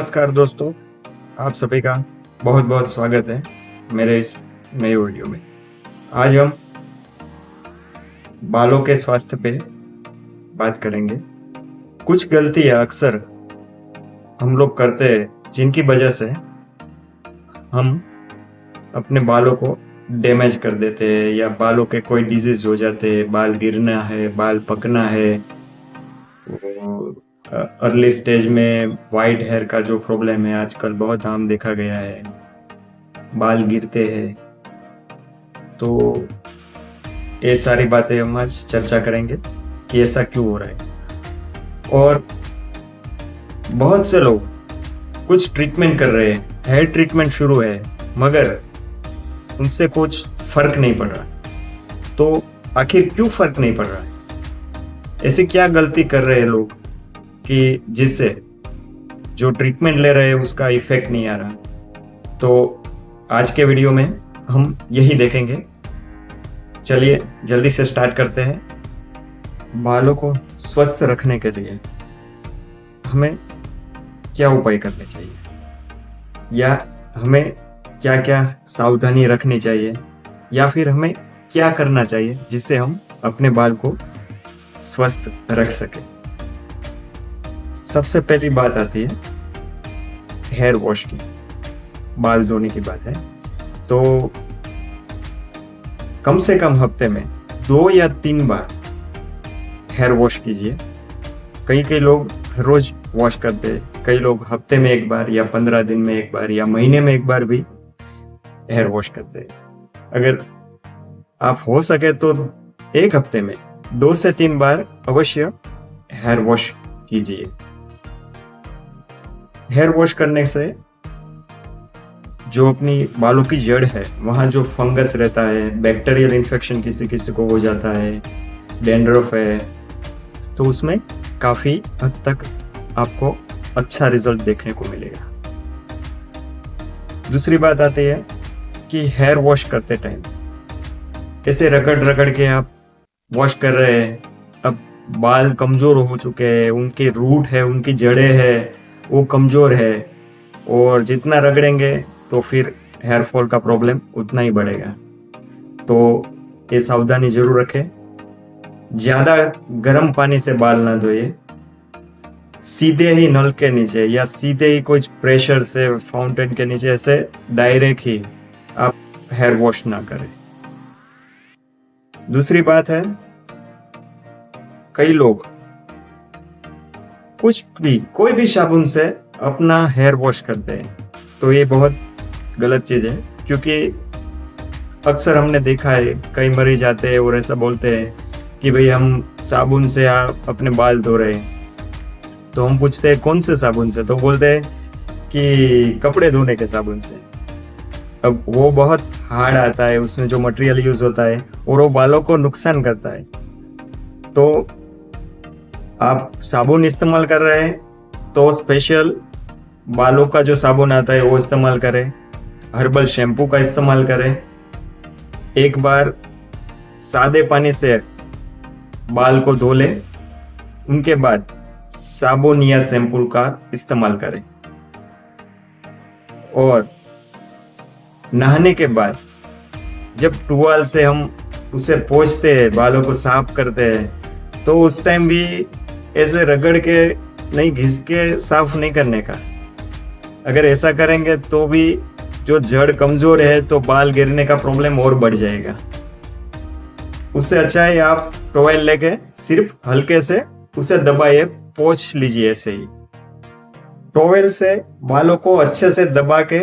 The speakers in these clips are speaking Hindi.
नमस्कार दोस्तों, आप सभी का बहुत बहुत स्वागत है मेरे इस नए वीडियो में। आज हम बालों के स्वास्थ्य पे बात करेंगे। कुछ गलतियां अक्सर हम लोग करते हैं जिनकी वजह से हम अपने बालों को डैमेज कर देते हैं या बालों के कोई डिजीज हो जाते हैं, बाल गिरना है, बाल पकना है। अर्ली स्टेज में वाइट हेयर का जो प्रॉब्लम है आजकल बहुत आम देखा गया है, बाल गिरते हैं। तो ये सारी बातें हम आज चर्चा करेंगे कि ऐसा क्यों हो रहा है। और बहुत से लोग कुछ ट्रीटमेंट कर रहे हैं, हेयर ट्रीटमेंट शुरू है, मगर उनसे कुछ फर्क नहीं पड़ रहा। तो आखिर क्यों फर्क नहीं पड़ रहा है? ऐसी क्या गलती कर रहे हैं लोग कि जिससे जो ट्रीटमेंट ले रहे हैं उसका इफेक्ट नहीं आ रहा? तो आज के वीडियो में हम यही देखेंगे। चलिए जल्दी से स्टार्ट करते हैं। बालों को स्वस्थ रखने के लिए हमें क्या उपाय करने चाहिए, या हमें क्या क्या सावधानी रखनी चाहिए, या फिर हमें क्या करना चाहिए जिससे हम अपने बाल को स्वस्थ रख सके। सबसे पहली बात आती है हेयर वॉश की, बाल धोने की बात है। तो कम से कम हफ्ते में 2 या 3 बार हेयर वॉश कीजिए। कई लोग रोज वॉश करते हैं, कई लोग हफ्ते में 1 बार या 15 दिन में 1 बार या महीने में 1 बार भी हेयर वॉश करते हैं। अगर आप हो सके तो 1 हफ्ते में 2 से 3 बार अवश्य हेयर वॉश कीजिए। हेयर वॉश करने से जो अपनी बालों की जड़ है वहां जो फंगस रहता है, बैक्टीरियल इन्फेक्शन किसी किसी को हो जाता है, डैंड्रफ है, तो उसमें काफी हद तक आपको अच्छा रिजल्ट देखने को मिलेगा। दूसरी बात आती है कि हेयर वॉश करते टाइम ऐसे रगड़ रगड़ के आप वॉश कर रहे हैं। अब बाल कमजोर हो चुके हैं, उनके रूट है, उनकी जड़ें है, वो कमजोर है, और जितना रगड़ेंगे तो फिर हेयर फॉल का प्रॉब्लम उतना ही बढ़ेगा। तो ये सावधानी जरूर रखें। ज्यादा गर्म पानी से बाल ना धोइए, सीधे ही नल के नीचे या सीधे ही कुछ प्रेशर से फाउंटेन के नीचे ऐसे डायरेक्ट ही आप हेयर वॉश ना करें। दूसरी बात है, कई लोग कोई भी साबुन से अपना हेयर वॉश करते हैं। तो ये बहुत गलत चीज है, क्योंकि अक्सर हमने देखा है कई मरीज आते हैं और ऐसा बोलते हैं कि भाई हम साबुन से आप अपने बाल धो रहे हैं। तो हम पूछते हैं कौन से साबुन से, तो बोलते हैं कि कपड़े धोने के साबुन से। अब वो बहुत हार्ड आता है, उसमें जो मटेरियल यूज होता है और वो बालों को नुकसान करता है। तो आप साबुन इस्तेमाल कर रहे हैं तो स्पेशल बालों का जो साबुन आता है वो इस्तेमाल करें, हर्बल शैम्पू का इस्तेमाल करें। एक बार सादे पानी से बाल को धो लें, उनके बाद साबुन या शैम्पू का इस्तेमाल करें। और नहाने के बाद जब टुवाल से हम उसे पोंछते हैं, बालों को साफ करते हैं, तो उस टाइम भी ऐसे रगड़ के नहीं, घिस के साफ नहीं करने का। अगर ऐसा करेंगे तो भी जो जड़ कमजोर है तो बाल गिरने का प्रॉब्लम और बढ़ जाएगा। उससे अच्छा है आप टॉवेल लेके सिर्फ हल्के से उसे दबाइए, पोंछ लीजिए। ऐसे ही टॉवेल से बालों को अच्छे से दबा के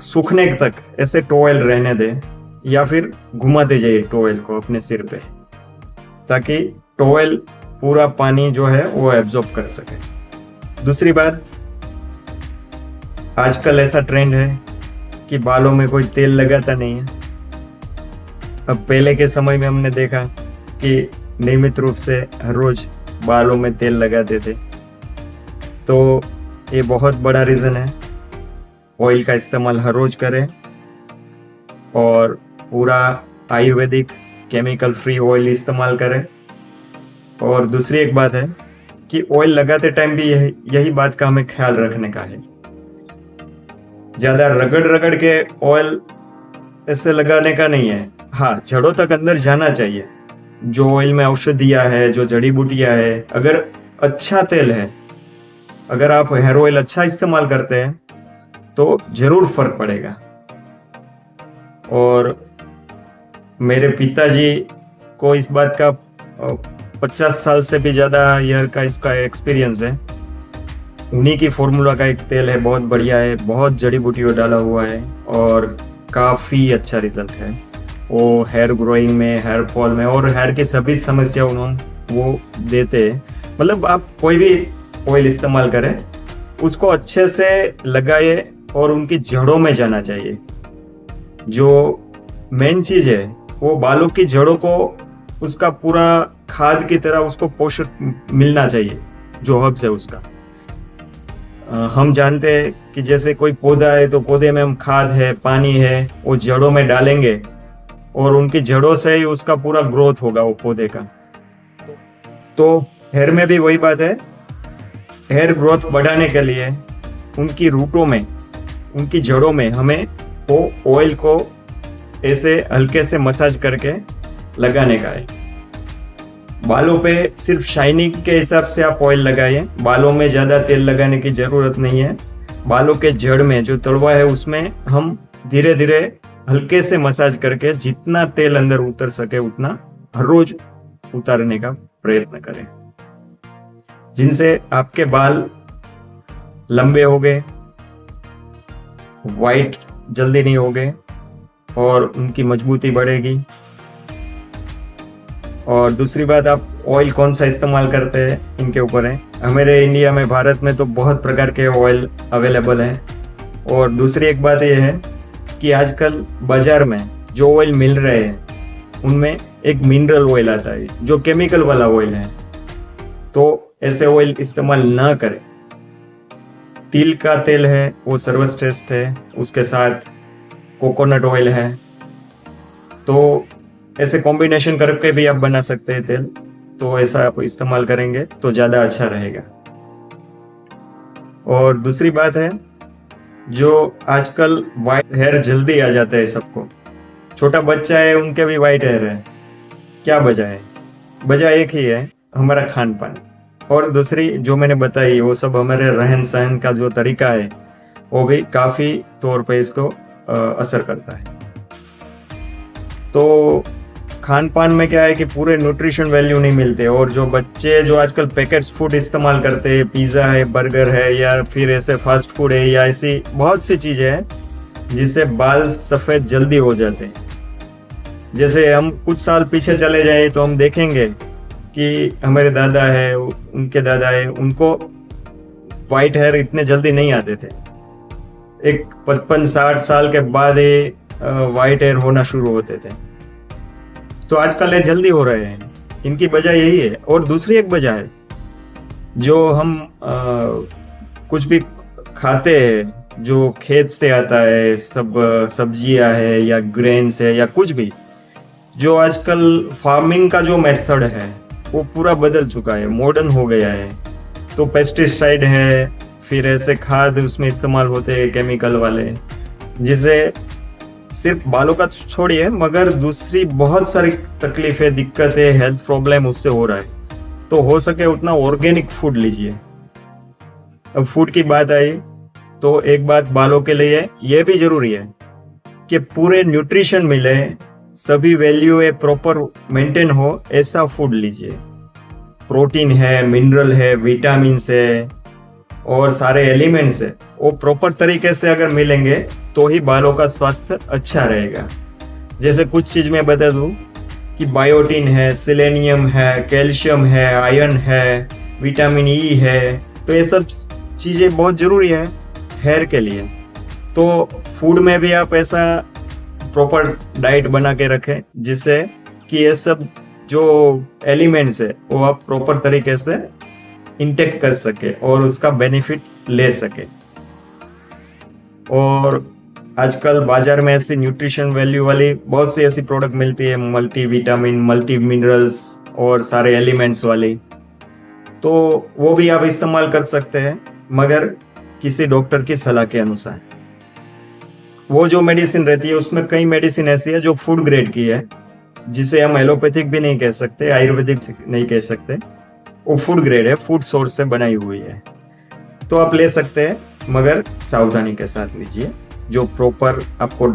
सूखने तक ऐसे टॉवेल रहने दें, या फिर घुमाते जाइए टॉवेल को अपने सिर पे, ताकि टॉवेल पूरा पानी जो है वो एब्जॉर्ब कर सके। दूसरी बात, आजकल ऐसा ट्रेंड है कि बालों में कोई तेल लगाता नहीं है। अब पहले के समय में हमने देखा कि नियमित रूप से हर रोज बालों में तेल लगाते थे। तो ये बहुत बड़ा रीजन है। ऑयल का इस्तेमाल हर रोज करें और पूरा आयुर्वेदिक केमिकल फ्री ऑयल इस्तेमाल करें। और दूसरी एक बात है कि ऑयल लगाते टाइम भी यही बात का हमें ख्याल रखने का है। ज्यादा रगड़ रगड़ के ऑयल ऐसे लगाने का नहीं है। हाँ, जड़ों तक अंदर जाना चाहिए। जो ऑयल में औषधियां है, जो जड़ी बूटियां है, अगर अच्छा तेल है, अगर आप हेयर ऑयल अच्छा इस्तेमाल करते हैं तो जरूर फर्क पड़ेगा। और मेरे पिताजी को इस बात का 50 साल से भी ज्यादा ईयर का इसका एक्सपीरियंस है। उन्हीं की फॉर्मूला का एक तेल है, बहुत बढ़िया है, बहुत जड़ी बूटियों डाला हुआ है और काफी अच्छा रिजल्ट है। वो हेयर ग्रोइंग में, हेयर फॉल में और हेयर की सभी समस्या उन्होंने वो देते हैं। मतलब आप कोई भी ऑयल इस्तेमाल करें, उसको अच्छे से लगाए और उनकी जड़ों में जाना चाहिए। जो मेन चीज है वो बालों की जड़ों को उसका पूरा खाद की तरह उसको पोषक मिलना चाहिए, जो हर्ब्स है उसका। हम जानते हैं कि जैसे कोई पौधा है तो पौधे में हम खाद है, पानी है, वो जड़ों में डालेंगे और उनकी जड़ों से ही उसका पूरा ग्रोथ होगा वो पौधे का। तो हेयर में भी वही बात है। हेयर ग्रोथ बढ़ाने के लिए उनकी रूटों में, उनकी जड़ों में हमें वो ऑयल को ऐसे हल्के से मसाज करके लगाने का है। बालों पे सिर्फ शाइनिंग के हिसाब से आप ऑयल लगाइए, बालों में ज्यादा तेल लगाने की जरूरत नहीं है। बालों के जड़ में जो तलवा है उसमें हम धीरे धीरे हल्के से मसाज करके जितना तेल अंदर उतर सके उतना हर रोज उतारने का प्रयत्न करें, जिनसे आपके बाल लंबे हो गए, वाइट जल्दी नहीं हो गए और उनकी मजबूती बढ़ेगी। और दूसरी बात, आप ऑयल कौन सा इस्तेमाल करते हैं इनके ऊपर है। हमारे इंडिया में, भारत में तो बहुत प्रकार के ऑयल अवेलेबल हैं। और दूसरी एक बात यह है कि आजकल बाजार में जो ऑयल मिल रहे हैं उनमें एक मिनरल ऑयल आता है जो केमिकल वाला ऑयल है, तो ऐसे ऑयल इस्तेमाल ना करें। तिल का तेल है वो सर्वश्रेष्ठ है, उसके साथ कोकोनट ऑयल है, तो ऐसे कॉम्बिनेशन करके भी आप बना सकते हैं तेल। तो ऐसा आप इस्तेमाल करेंगे तो ज्यादा अच्छा रहेगा। और दूसरी बात है, जो आजकल वाइट हेयर जल्दी आ जाता है सबको, छोटा बच्चा है उनके भी वाइट हेयर है। क्या वजह है? वजह एक ही है, हमारा खान पान। और दूसरी जो मैंने बताई वो सब हमारे रहन सहन का जो तरीका है वो भी काफी तौर पे इसको असर करता है। तो खान पान में क्या है कि पूरे न्यूट्रिशन वैल्यू नहीं मिलते। और जो बच्चे जो आजकल पैकेट्स फूड इस्तेमाल करते हैं, पिज्ज़ा है, बर्गर है, या फिर ऐसे फास्ट फूड है, या ऐसी बहुत सी चीज़ें हैं जिससे बाल सफ़ेद जल्दी हो जाते हैं। जैसे हम कुछ साल पीछे चले जाए तो हम देखेंगे कि हमारे दादा है, उनके दादा है, उनको वाइट हेयर इतने जल्दी नहीं आते थे। एक 55-60 साल के बाद ये वाइट हेयर होना शुरू होते थे। तो आजकल ये जल्दी हो रहे हैं, इनकी वजह यही है। और दूसरी एक वजह है, जो हम कुछ भी खाते हैं जो खेत से आता है, सब सब्जियां है या ग्रेन्स है या कुछ भी, जो आजकल फार्मिंग का जो मेथड है वो पूरा बदल चुका है, मॉडर्न हो गया है। तो पेस्टिसाइड है, फिर ऐसे खाद उसमें इस्तेमाल होते हैं केमिकल वाले, जिसे सिर्फ बालों का छोड़िए मगर दूसरी बहुत सारी तकलीफें, दिक्कतें, हेल्थ प्रॉब्लम उससे हो रहा है। तो हो सके उतना ऑर्गेनिक फूड लीजिए। अब फूड की बात आई तो एक बात बालों के लिए यह भी जरूरी है कि पूरे न्यूट्रिशन मिले, सभी वैल्यू प्रॉपर मेंटेन हो, ऐसा फूड लीजिए। प्रोटीन है, मिनरल है, विटामिन है और सारे एलिमेंट्स है, वो प्रॉपर तरीके से अगर मिलेंगे तो ही बालों का स्वास्थ्य अच्छा रहेगा। जैसे कुछ चीज मैं बता दूं कि बायोटिन है, सेलेनियम है, कैल्शियम है, आयरन है, विटामिन ई है, तो ये सब चीजें बहुत जरूरी है हेयर के लिए। तो फूड में भी आप ऐसा प्रॉपर डाइट बना के रखें जिससे कि ये सब जो एलिमेंट्स है वो आप प्रॉपर तरीके से इंटेक कर सके और उसका बेनिफिट ले सके। और आजकल बाजार में ऐसी न्यूट्रिशन वैल्यू वाली बहुत सी ऐसी प्रोडक्ट मिलती है, मल्टी विटामिन, मल्टी मिनरल्स और सारे एलिमेंट्स वाली। तो वो भी आप इस्तेमाल कर सकते हैं, मगर किसी डॉक्टर की सलाह के अनुसार। वो जो मेडिसिन रहती है उसमें कई मेडिसिन ऐसी है जो फूड ग्रेड की है, जिसे हम एलोपैथिक भी नहीं कह सकते, आयुर्वेदिक नहीं कह सकते। वो फूड ग्रेड है, फूड सोर्स से बनाई हुई है, तो आप ले सकते हैं, मगर सावधानी के साथ लीजिए। जो प्रॉपर आपको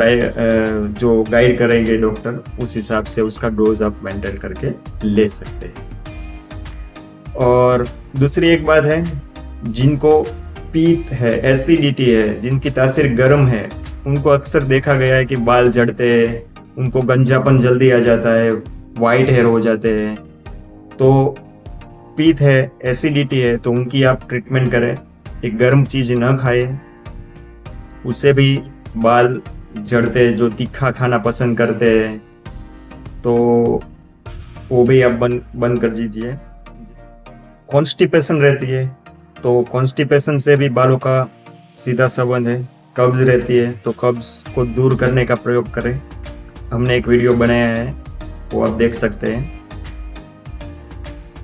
जो गाइड करेंगे डॉक्टर, उस हिसाब से उसका डोज आप मेंटेन करके ले सकते हैं। और दूसरी एक बात है, जिनको पीत है, एसिडिटी है, जिनकी तासीर गर्म है, उनको अक्सर देखा गया है कि बाल झड़ते हैं, उनको गंजापन जल्दी आ जाता है, वाइट हेयर हो जाते हैं। तो पीत है, एसिडिटी है, तो उनकी आप ट्रीटमेंट करें। एक गर्म चीज ना खाए, उससे भी बाल झड़ते, जो तीखा खाना पसंद करते हैं, तो वो भी आप बंद कर दीजिए। कॉन्स्टिपेशन रहती है, तो कॉन्स्टिपेशन से भी बालों का सीधा संबंध है। कब्ज रहती है, तो कब्ज को दूर करने का प्रयोग करें। हमने एक वीडियो बनाया है, वो आप देख सकते हैं।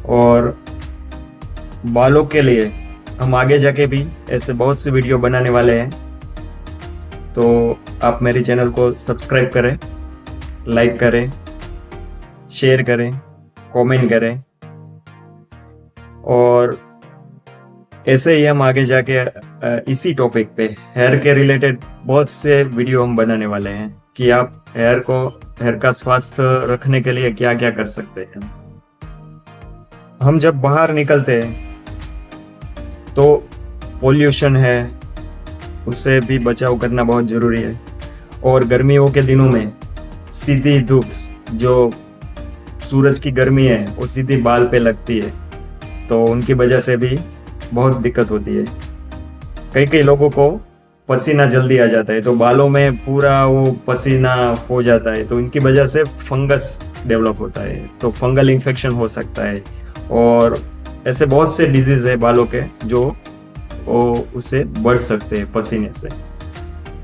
और बालों के लिए हम आगे जाके भी ऐसे बहुत सी वीडियो बनाने वाले हैं, तो आप मेरे चैनल को सब्सक्राइब करें, लाइक करें, शेयर करें, कमेंट करें। और ऐसे ही हम आगे जाके इसी टॉपिक पे हेयर के रिलेटेड बहुत से वीडियो हम बनाने वाले हैं कि आप हेयर का स्वास्थ्य रखने के लिए क्या क्या कर सकते हैं। हम जब बाहर निकलते हैं तो पोल्यूशन है, उससे भी बचाव करना बहुत जरूरी है। और गर्मियों के दिनों में सीधी धूप, जो सूरज की गर्मी है, वो सीधी बाल पे लगती है, तो उनकी वजह से भी बहुत दिक्कत होती है। कई लोगों को पसीना जल्दी आ जाता है, तो बालों में पूरा वो पसीना हो जाता है, तो इनकी वजह से फंगस डेवलप होता है, तो फंगल इन्फेक्शन हो सकता है। और ऐसे बहुत से डिजीज है बालों के जो उससे बढ़ सकते हैं पसीने से।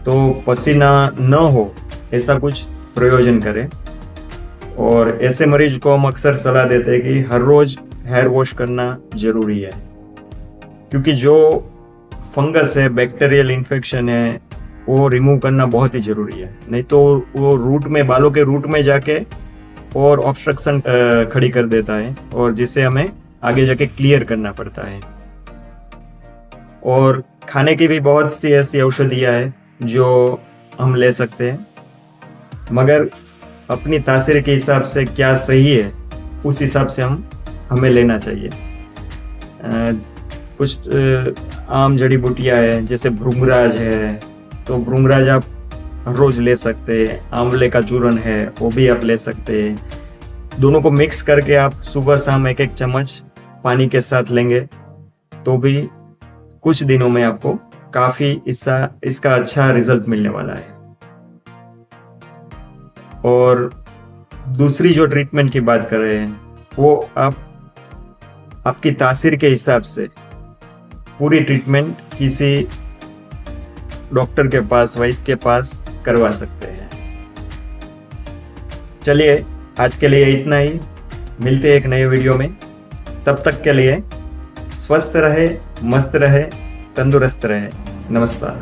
तो पसीना न हो ऐसा कुछ प्रयोजन करें। और ऐसे मरीज को हम अक्सर सलाह देते हैं कि हर रोज हेयर वॉश करना जरूरी है, क्योंकि जो फंगस है, बैक्टीरियल इन्फेक्शन है, वो रिमूव करना बहुत ही जरूरी है। नहीं तो वो रूट में, बालों के रूट में जाके और ऑब्स्ट्रक्शन खड़ी कर देता है, और जिससे हमें आगे जाके क्लियर करना पड़ता है। और खाने की भी बहुत सी ऐसी औषधियाँ है जो हम ले सकते हैं, मगर अपनी तासीर के हिसाब से क्या सही है, उस हिसाब से हमें लेना चाहिए। कुछ आम जड़ी बूटियाँ है, जैसे भृंगराज है, तो भृंगराज आप हर रोज ले सकते हैं। आंवले का चूर्ण है, वो भी आप ले सकते हैं। दोनों को मिक्स करके आप सुबह शाम एक एक चम्मच पानी के साथ लेंगे, तो भी कुछ दिनों में आपको काफी इसका अच्छा रिजल्ट मिलने वाला है। और दूसरी जो ट्रीटमेंट की बात कर रहे हैं, वो आपकी तासीर के हिसाब से पूरी ट्रीटमेंट किसी डॉक्टर के पास, वैद्य के पास करवा सकते हैं। चलिए, आज के लिए इतना ही। मिलते हैं एक नए वीडियो में। तब तक के लिए स्वस्थ रहे, मस्त रहे, तंदुरुस्त रहे। नमस्कार।